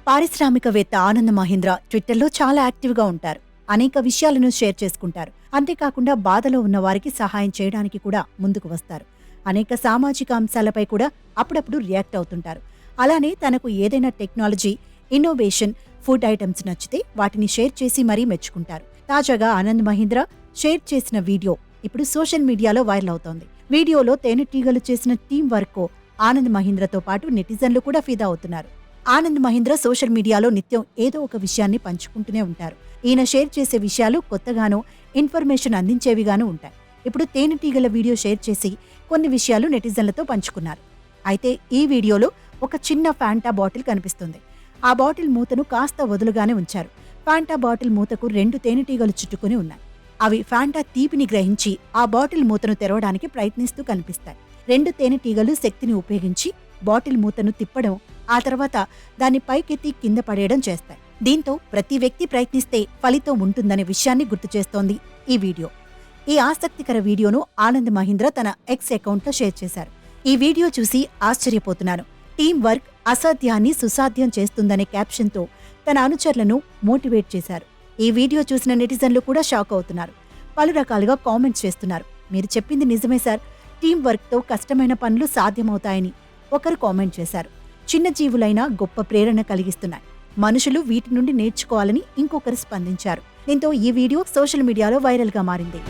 పారిశ్రామికవేత్త ఆనంద్ మహీంద్ర ట్విట్టర్లో చాలా యాక్టివ్గా ఉంటారు. అనేక విషయాలను షేర్ చేసుకుంటారు. అంతేకాకుండా బాధలో ఉన్న వారికి సహాయం చేయడానికి కూడా ముందుకు వస్తారు. అనేక సామాజిక అంశాలపై కూడా అప్పుడప్పుడు రియాక్ట్ అవుతుంటారు. అలానే తనకు ఏదైనా టెక్నాలజీ, ఇన్నోవేషన్, ఫుడ్ ఐటమ్స్ నచ్చితే వాటిని షేర్ చేసి మరీ మెచ్చుకుంటారు. తాజాగా ఆనంద్ మహీంద్ర షేర్ చేసిన వీడియో ఇప్పుడు సోషల్ మీడియాలో వైరల్ అవుతోంది. వీడియోలో తేనెటీగలు చేసిన టీం వర్క్ ఆనంద్ మహీంద్రతో పాటు నెటిజన్లు కూడా ఫిదా అవుతున్నారు. ఆనంద్ మహీంద్ర సోషల్ మీడియాలో నిత్యం ఏదో ఒక విషయాన్ని పంచుకుంటూనే ఉంటారు. ఈయన షేర్ చేసే విషయాలు కొత్తగానూ, ఇన్ఫర్మేషన్ అందించేవిగానూ ఉంటాయి. ఇప్పుడు తేనెటీగల వీడియో షేర్ చేసి కొన్ని విషయాలు నెటిజన్లతో పంచుకున్నారు. అయితే ఈ వీడియోలో ఒక చిన్న ఫాంటా బాటిల్ కనిపిస్తుంది. ఆ బాటిల్ మూతను కాస్త వదులుగానే ఉంచారు. ఫాంటా బాటిల్ మూతకు 2 తేనెటీగలు చుట్టుకుని ఉన్నాయి. అవి ఫాంటా తీపిని గ్రహించి ఆ బాటిల్ మూతను తెరవడానికి ప్రయత్నిస్తూ కనిపిస్తాయి. 2 తేనెటీగలు శక్తిని ఉపయోగించి బాటిల్ మూతను తిప్పడం, ఆ తర్వాత దాన్ని పైకెత్తి కింద పడేయడం చేస్తాయి. దీంతో ప్రతి వ్యక్తి ప్రయత్నిస్తే ఫలితం ఉంటుందనే విషయాన్ని గుర్తు చేస్తోంది ఈ వీడియో. ఈ ఆసక్తికర వీడియోను ఆనంద్ మహీంద్ర తన ఎక్స్ అకౌంట్లో షేర్ చేశారు. ఈ వీడియో చూసి ఆశ్చర్యపోతున్నాను. టీం వర్క్ అసాధ్యాన్ని సుసాధ్యం చేస్తుందనే క్యాప్షన్తో తన అనుచరులను మోటివేట్ చేశారు. ఈ వీడియో చూసిన నెటిజన్లు కూడా షాక్ అవుతున్నారు. పలు రకాలుగా కామెంట్స్ చేస్తున్నారు. మీరు చెప్పింది నిజమే సార్, టీం వర్క్తో కష్టమైన పనులు సాధ్యమవుతాయని ఒకరు కామెంట్ చేశారు. చిన్న జీవులైనా గొప్ప ప్రేరణ కలిగిస్తున్నాయి. మనుషులు వీటి నుండి నేర్చుకోవాలని ఇంకొకరు స్పందించారు. దీంతో ఈ వీడియో సోషల్ మీడియాలో వైరల్గా మారింది.